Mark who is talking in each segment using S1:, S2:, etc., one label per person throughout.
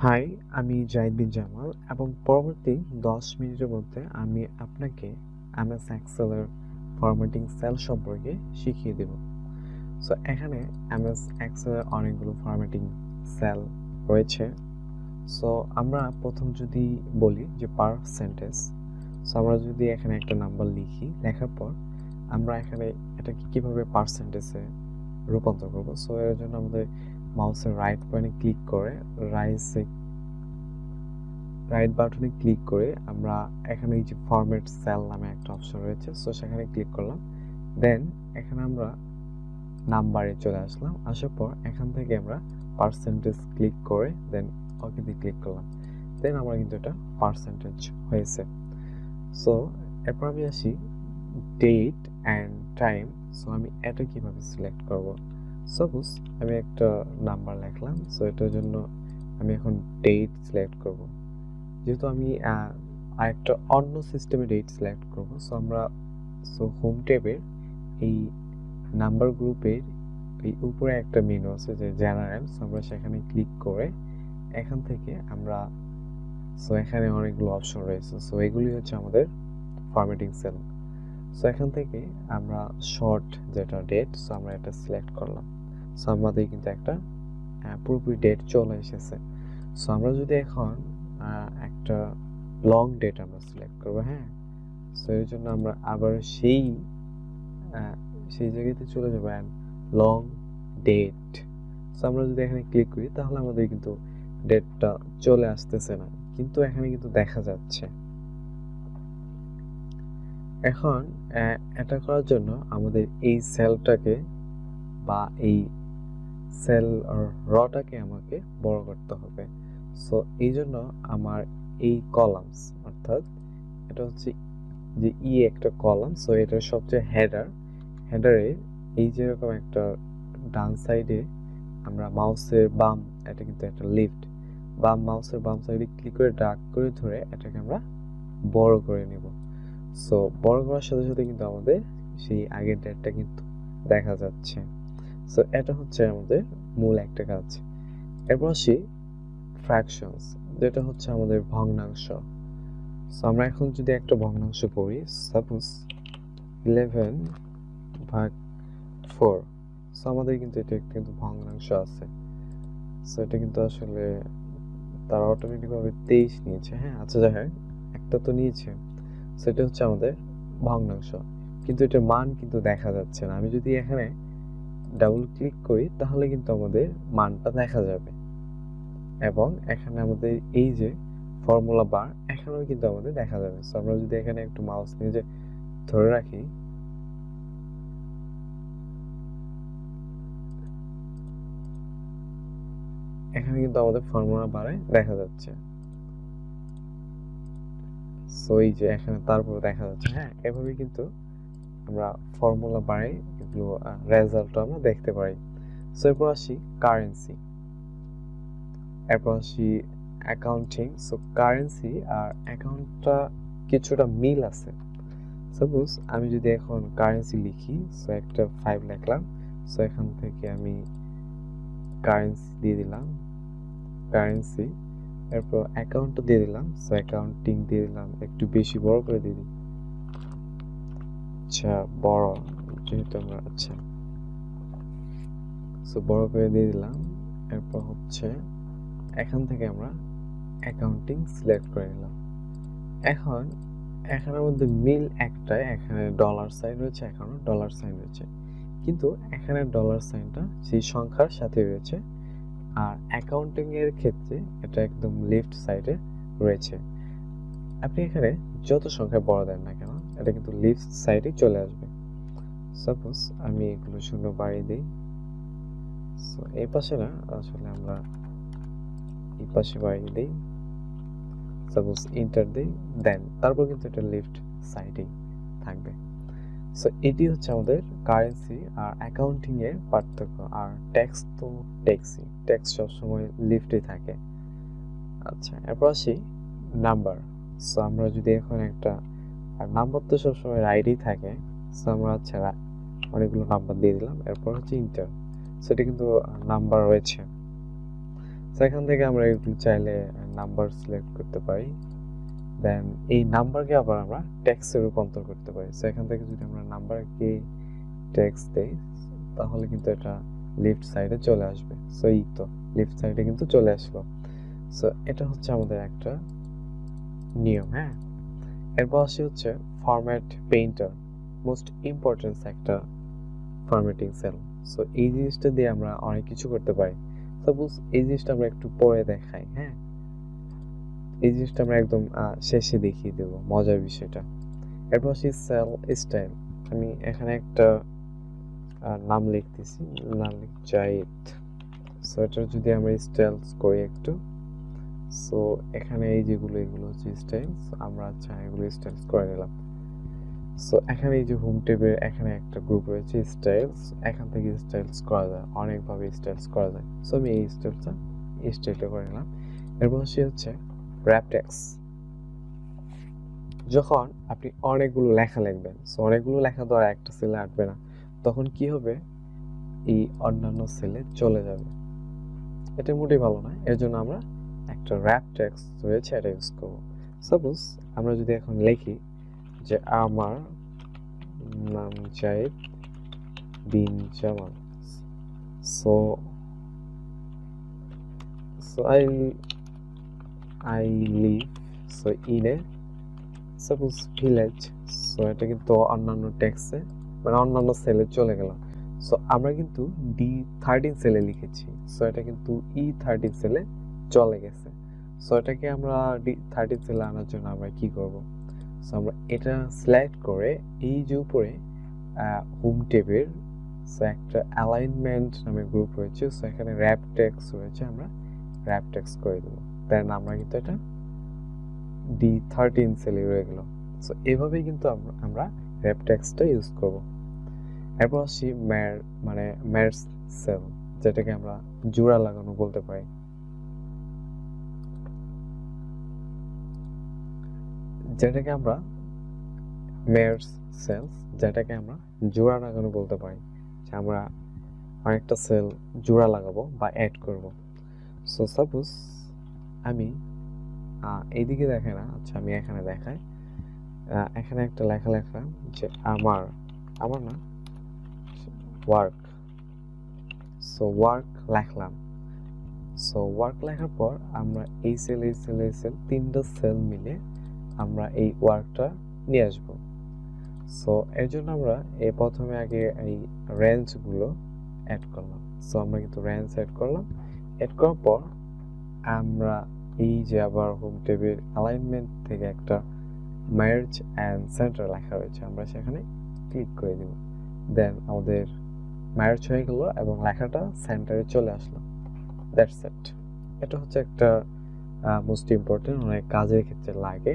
S1: High, আমি জাহিদ বিন জামাল এবং পরবর্তী 10 মিনিটের মধ্যে আমি আপনাকে এমএস এক্সেলের ফরম্যাটিং সেল সম্পর্কে শিখিয়ে দেব। সো এখানে এমএস এক্সেলের অনেকগুলো ফরম্যাটিং সেল রয়েছে। সো আমরা প্রথম যদি বলি যে পার্সেন্টেজ, সো আমরা যদি এখানে একটা নাম্বার লিখি, লেখার পর আমরা এখানে এটাকে কিভাবে পার্সেন্টেজে রূপান্তর করব। সো এর জন্য আমাদের মাউসের রাইট পয়েন্টে ক্লিক করে রাইট বাটনে ক্লিক করে আমরা এখানে এই যে ফরম্যাট সেল নামে একটা অপশন রয়েছে, সো সেখানে ক্লিক করলাম। দেন এখানে আমরা নাম্বারে চলে আসলাম, আসার পর এখান থেকে আমরা পার্সেন্টেজ ক্লিক করে দেন ওকে দিয়ে ক্লিক করলাম। দেন আমার কিন্তু এটা পার্সেন্টেজ হয়েছে। সো এরপর আমি আসি ডেট অ্যান্ড টাইম। সো আমি এটা কিভাবে সিলেক্ট করব। সাপোজ আমি একটা নাম্বার লিখলাম, সো এটার জন্য আমি এখন ডেট সিলেক্ট করব। যেহেতু আমি আরেকটা অন্য সিস্টেমে ডেট সিলেক্ট করব, সো হোম ট্যাবের এই নাম্বার গ্রুপের এই উপরে একটা মেনু আছে যে জেনারেল, সো আমরা সেখানে ক্লিক করে এখান থেকে আমরা এখানে অনেকগুলো অপশন রয়েছে। সো এগুলি হচ্ছে আমাদের ফরম্যাটিং সেল। সো এখান থেকে আমরা শর্ট যেটা ডেট, সো আমরা এটা সিলেক্ট করলাম। সো আমাদের কিন্তু একটা পুরোপুরি ডেট চলে এসেছে। সো আমরা যদি এখন একটা লং ডেট আমরা সিলেক্ট করবো, হ্যাঁ, সো এর জন্য আমরা আবার সেই জায়গাতে চলে যাবো অ্যান্ড লং ডেট। সো আমরা যদি এখানে ক্লিক করি তাহলে আমাদের কিন্তু ডেটটা চলে আসতেছে না, কিন্তু এখানে কিন্তু দেখা যাচ্ছে। এখন এটা করার জন্য আমাদের এই সেলটাকে বা এই সেল রটাকে আমাকে বড় করতে হবে। সো এই জন্য আমার এই কলামস, অর্থাৎ এটা হচ্ছে যে একটা কলাম, সো এটার সবচেয়ে হেডারে এই যেরকম একটা ডান সাইডে আমরা মাউসের বাম, এটা কিন্তু একটা লিফট, মাউসের বাম সাইডে ক্লিক করে ড্র্যাগ করে ধরে এটাকে আমরা বড় করে নেব। সো বড় করার সাথে সাথে কিন্তু আমাদের সেই আগের ডেটটা কিন্তু দেখা যাচ্ছে। সো এটা হচ্ছে আমাদের মূল একটা কাজ। এরপর আসি ফ্র্যাকশনস, যেটা হচ্ছে আমাদের ভগ্নাংশ। সো আমরা এখন যদি একটা ভগ্নাংশ করি, সাপোজ 11/4, সো আমাদের কিন্তু এটা কিন্তু ভগ্নাংশ আছে। সো এটা কিন্তু আসলে তারা অটোমেটিকভাবে 23 নিয়েছে, হ্যাঁ, আচ্ছা যাই হোক, একটা তো নিয়েছে। সো এটা হচ্ছে আমাদের ভগ্নাংশ, কিন্তু এটার মান কিন্তু দেখা যাচ্ছে না। আমি যদি এখানে ডাবল ক্লিক করি তাহলে কিন্তু আমাদের মানটা দেখা যাবে, এবং এখানে আমাদের এই যে ফর্মুলা বার, এখানেও কিন্তু আমাদের দেখা যাবে। সো আমরা যদি এখানে একটু মাউস নিয়ে যে ধরে রাখি, এখানে কিন্তু আমাদের ফর্মুলা বারে দেখা যাচ্ছে। সো এই যে এখানে তারপর দেখা যাচ্ছে, হ্যাঁ, এভাবে কিন্তু আমরা ফর্মুলা বারে এগুলো রেজাল্ট আমরা দেখতে পারি। সো এরপর আসি কারেন্সি, এরপর আসি অ্যাকাউন্টিং। সো কারেন্সি আর অ্যাকাউন্টটা কিছুটা মিল আছে। সাপোজ আমি যদি এখন কারেন্সি লিখি, সো একটা 5 লিখলাম, সো এখান থেকে আমি কারেন্সি দিয়ে দিলাম, কারেন্সি, এরপর অ্যাকাউন্টটা দিয়ে দিলাম, সো অ্যাকাউন্টিং দিয়ে দিলাম, একটু বেশি বড় করে দিয়ে দিই, আচ্ছা বড়, যেহেতু আমরা, আচ্ছা, সো বড় করে দিয়ে দিলাম। এরপর হচ্ছে এখান থেকে আমরা অ্যাকাউন্টিং সিলেক্ট করে নিলাম। এখন এখানের মধ্যে মিল একটাই, এখানে ডলার সাইন রয়েছে, এখানেও ডলার সাইন রয়েছে, কিন্তু এখানে ডলার সাইনটা সেই সংখ্যার সাথে রয়েছে, আর অ্যাকাউন্টিং এর ক্ষেত্রে এটা একদম লেফট সাইডে রয়েছে। আপনি এখানে যত সংখ্যা বড় দেন না কেন, এটা কিন্তু লেফট সাইডে চলে আসবে। সাপোজ আমি এগুলো শূন্য বাড়িয়ে দিই, সো এই পাশে না, আসলে আমরা এই পাশে বাড়িয়ে দিই, সাপোজ ইন্টার দিই, দেন তারপর কিন্তু এটা লেফট সাইডেই থাকবে। সো এটি হচ্ছে আমাদের কারেন্সি আর অ্যাকাউন্টিং এর পার্থক্য। আর ট্যাক্স তো ট্যাক্সই, ট্যাক্স সবসময় লিফটে থাকে। আচ্ছা, এরপর আসি নাম্বার। সো আমরা যদি এখন একটা, আর নাম্বার তো সবসময় রাইটই থাকে, সো আমরা হচ্ছে অনেকগুলো নাম্বার দিয়ে দিলাম, এরপর হচ্ছে ইন্টার। সো এটা কিন্তু নাম্বার রয়েছে। সো এখান থেকে আমরা এগুলো চাইলে নাম্বার সিলেক্ট করতে পারি। দেন এই নাম্বারকে আবার আমরা টেক্সটে রূপান্তর করতে পারি। সো এখান থেকে যদি আমরা নাম্বারকে টেক্সট দেই তাহলে কিন্তু এটা লেফট সাইডে চলে আসবে। সো এই তো লেফট সাইডে কিন্তু চলে আসলো। সো এটা হচ্ছে আমাদের একটা নিয়ম। হ্যাঁ, এরপর আসি হচ্ছে ফরম্যাট পেইন্টার, মোস্ট ইম্পর্টেন্ট একটা ফরম্যাটিং সেল। সো এই জিনিসটা দিয়ে আমরা অনেক কিছু করতে পারি। সাপোজ এই জিনিসটা আমরা একটু পরে দেখাই। হ্যাঁ, এই জিনিসটা আমরা একদম শেষে দেখিয়ে দেবো মজার বিষয়টা। এরপর আসি সেল স্টাইল। আমি এখানে একটা নাম লিখতেছি, নাম লিখ জাহিদ। সো এটা যদি আমরা স্টাইলস করি একটু, সো এখানে এই যেগুলো এগুলো হচ্ছে স্টাইলস, আমরা আচ্ছা এগুলো স্টাইলস করে নিলাম। সো এখানে এই যে হোম ট্যাবের এখানে একটা গ্রুপ রয়েছে স্টাইলস, এখান থেকে স্টাইলস করা যায়, অনেকভাবে স্টাইলস করা যায়। সো আমি এই স্টাইলটা করে নিলাম। এরপর হচ্ছে র্যাপ টেক্সট। যখন আপনি অনেকগুলো লেখা লিখবেন, সো অনেকগুলো লেখা তো আর একটা সেলে আটবে না, তখন কি হবে, এই অন্যান্য সেলে চলে যাবে। এটা মোটেই ভালো না, এর জন্য আমরা একটা র্যাপ টেক্সট রয়েছে এটা ইউজ করবো। সাপোজ আমরা যদি এখন লিখি যে আমার নাম Zahid bin Jamal, so I live in a suppose village. So এটা কিন্তু অন্যান্য টেক্সটে মানে অন্যান্য সেলে চলে গেল। সো আমরা কিন্তু D13 সেলে লিখেছি, সো এটা কিন্তু E13 সেলে চলে গেছে। সো এটাকে আমরা D13 সেলে আনার জন্য আমরা কি করব, সো আমরা এটা সিলেক্ট করে এই যে উপরে হোম ট্যাবের একটা অ্যালাইনমেন্ট নামে গ্রুপ রয়েছে, সো এখানে র্যাপ টেক্সট রয়েছে, আমরা র্যাপ টেক্সট করে দেবো। দেন আমরা কিন্তু এটা D13 সেলে রয়ে গেল। সো এভাবেই কিন্তু আমরা র্যাপ টেক্সটটা ইউজ করব। এরপর আসি ম্যার্জ সেল, যেটাকে আমরা জোড়া লাগানো বলতে পারি। যেটাকে আমরা ম্যার্জ সেলস, যেটাকে আমরা জোড়া লাগানো বলতে পারি, যে আমরা অনেকটা সেল জোড়া লাগাবো বা অ্যাড করব। সো সাপোজ আমি এইদিকে দেখে না, আচ্ছা আমি এখানে দেখাই, এখানে একটা লেখা লেখলাম যে আমার না ওয়ার্ক। সো ওয়ার্ক লেখলাম। সো ওয়ার্ক লেখার পর আমরা এই সেল তিনটা সেল মিলে আমরা এই ওয়ার্কটা নিয়ে আসব। সো এর জন্য আমরা প্রথমে আগে এই রেঞ্জগুলো অ্যাড করলাম। সো আমরা কিন্তু রেঞ্জ অ্যাড করলাম, অ্যাড করার পর আমরা এই যে আবার হোম ট্যাবের অ্যালাইনমেন্ট থেকে একটা মার্জ অ্যান্ড সেন্টার লেখা রয়েছে, আমরা সেখানে ক্লিক করে দিব। দেন আমাদের মার্জ হয়ে গেল এবং লেখাটা সেন্টারে চলে আসলো। That's it. এটা হচ্ছে একটা মোস্ট ইম্পর্টেন্ট, অনেক কাজের ক্ষেত্রে লাগে।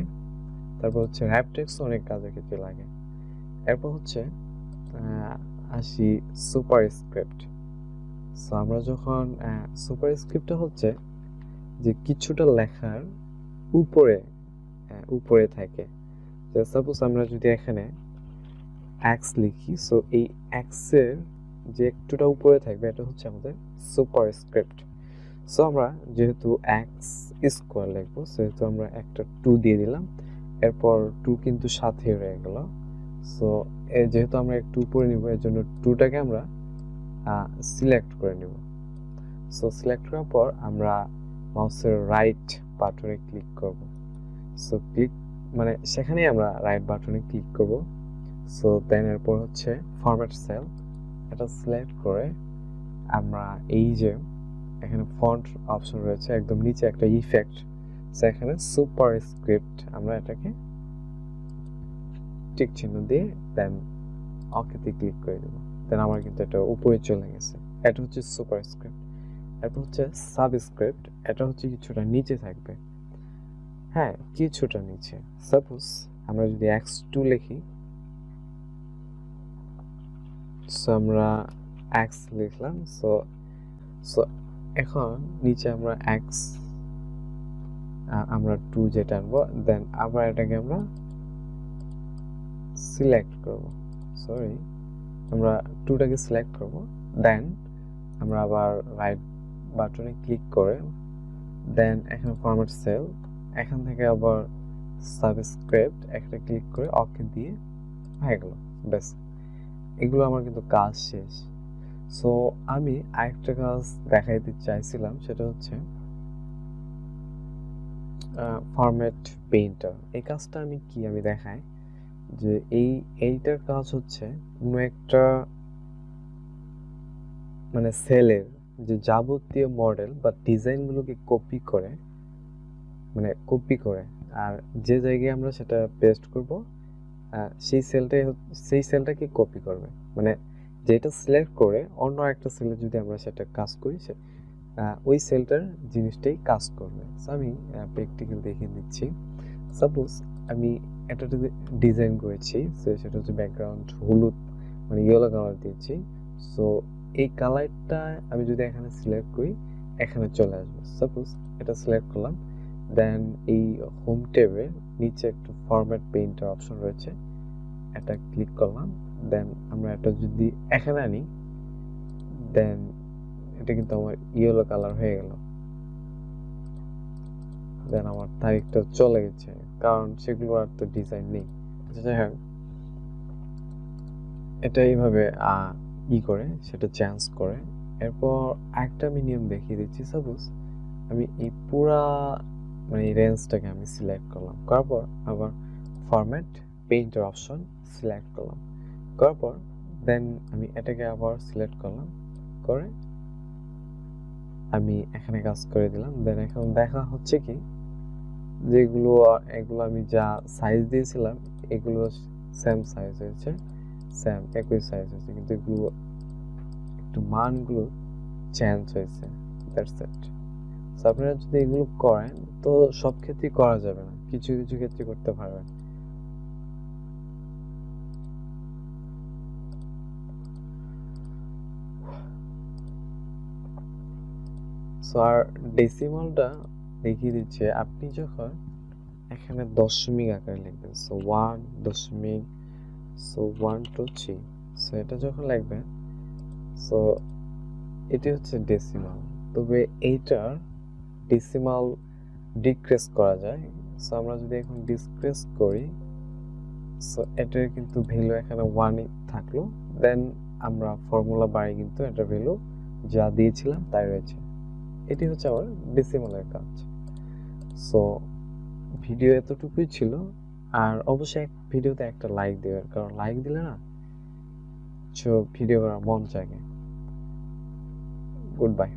S1: তারপর হচ্ছে র্যাপ টেক্সট অনেক কাজের ক্ষেত্রে লাগে। এরপর হচ্ছে আসি সুপার স্ক্রিপ্ট। সো আমরা যখন সুপার স্ক্রিপ্টটা হচ্ছে যে কিছুটা লেখার উপরে থাকে। সাপোজ আমরা যদি এখানে এক্স লিখি, সো এই এক্সের যে একটুটা উপরে থাকবে এটা হচ্ছে আমাদের সুপার স্ক্রিপ্ট। সো আমরা যেহেতু এক্স স্কোয়ার লিখবো, সেহেতু আমরা একটা 2 দিয়ে দিলাম, এরপর 2 কিন্তু সাথে রয়ে গেল। সো যেহেতু আমরা একটু উপরে নিব, এর জন্য 2টাকে আমরা সিলেক্ট করে নিব। সো সিলেক্ট করার পর আমরা মাউসের রাইট বাটনে ক্লিক করব। সো ক্লিক মানে সেখানেই আমরা রাইট বাটনে ক্লিক করব। সো দেন এরপর হচ্ছে ফরম্যাট সেল, এটা সিলেক্ট করে আমরা এই যে এখানে ফন্ট অপশন রয়েছে, একদম নিচে একটা ইফেক্ট, সেখানে সুপার স্ক্রিপ্ট আমরা এটাকে টিক চিহ্ন দিয়ে দেন ওকেতে ক্লিক করে দেব। দেন আমার কিন্তু এটা উপরে চলে গেছে। এটা হচ্ছে সুপার স্ক্রিপ্ট। এরপর হচ্ছে সাবস্ক্রিপ্ট, এটা হচ্ছে কিছুটা নিচে থাকবে। হ্যাঁ, কিছুটা নিচে। সাপোজ আমরা যদি x2 লিখি, সো আমরা x লিখলাম। সো এখন নিচে আমরা আমরা 2 যেটা আনবো, দেন আবার এটাকে আমরা সিলেক্ট করব। আমরা 2টাকে সিলেক্ট করব, দেন আমরা আবার রাইট বাটনে ক্লিক করে দেন এখানে ফরম্যাট সেল, এখান থেকে আবার সাবস্ক্রিপ্ট একটা ক্লিক করে ওকে দিয়ে হয়ে গেল। ব্যাস, এগুলো আমার কিন্তু কাজ শেষ। সো আমি আরেকটা কাজ দেখাইতে চাইছিলাম, সেটা হচ্ছে ফরম্যাট পেইন্টার। এই কাজটা আমি দেখাই যে এইটার কাজ হচ্ছে কোনো একটা মানে সেলের যে যাবতীয় মডেল বা ডিজাইনগুলোকে কপি করে আর যে জায়গায় আমরা সেটা পেস্ট করব, সেই সেলটাকে কপি করবে। মানে যেটা সিলেক্ট করে অন্য একটা সেলে যদি আমরা সেটা কাজ করি, ওই সেলটার জিনিসটাই কাজ করবে। সো আমি প্র্যাকটিক্যাল দেখিয়ে দিচ্ছি। সাপোজ আমি একটা ডিজাইন করেছি, সেটা হচ্ছে ব্যাকগ্রাউন্ড হলুদ মানে ইয়েলো কালার দিয়েছি। সো এই কালারটা আমি যদি এখানে সিলেক্ট করি, এখানে চলে আসবে। সাপোজ এটা সিলেক্ট করলাম, দেন এই হোম ট্যাবে নিচে একটু ফরম্যাট পেইন্টার অপশন রয়েছে, এটা ক্লিক করলাম। দেন আমরা এটা যদি এখানে আনি, দেন এটা কিন্তু আমার ইয়েলো কালার হয়ে গেল। দেন আমার তারিখটা চলে গেছে, কারণ সেগুলো আর তো ডিজাইন নেই। যাই হোক, এটা এইভাবে করে সেটা চেঞ্জ করে। এরপর একটা আমি নিয়ম দেখিয়ে দিচ্ছি। সাপোজ আমি এই পুরা মানে এই রেঞ্জটাকে আমি সিলেক্ট করলাম, করার পর আবার ফরম্যাট পেইন্টার অপশন সিলেক্ট করলাম, করার পর দেন আমি এটাকে আবার সিলেক্ট করলাম, করে আমি এখানে কাজ করে দিলাম। দেন এখন দেখা হচ্ছে কি, যেগুলো এগুলো আমি যা সাইজ দিয়েছিলাম এগুলো সেম সাইজ হয়েছে, সেম একই সাইজ হয়েছে, কিন্তু এগুলো একটু মানগুলো চেঞ্জ হয়েছে। That's it. সো আপনারা যদি এগুলো করেন তো সব ক্ষেত্রেই করা যাবে না, কিছু কিছু ক্ষেত্রে করতে পারবেন। সো আর ডেসিমালটা দেখিয়ে দিচ্ছে। আপনি যখন এখানে দশমিক আকারে লিখবেন, সো 1 সো 1 2 3, সো এটা যখন লিখবেন, সো এটি হচ্ছে ডেসিমাল। তবে এইটার ডেসিমাল ডিক্রিজ করা যায়। সো আমরা যদি এখন ডিক্রিজ করি, সো এটার কিন্তু ভ্যালু এখানে 1 থাকলো। দেন আমরা ফর্মুলা বারে কিন্তু এটার ভ্যালু যা দিয়েছিলাম তাই রয়েছে। এটি হচ্ছে আমার ডেসিমালের কাজ। সো ভিডিও এতটুকুই ছিল। আর অবশ্যই ভিডিওতে একটা লাইক দেবেন, কারণ লাইক দিলে না ভিডিও করার মন জাগে। Good bye.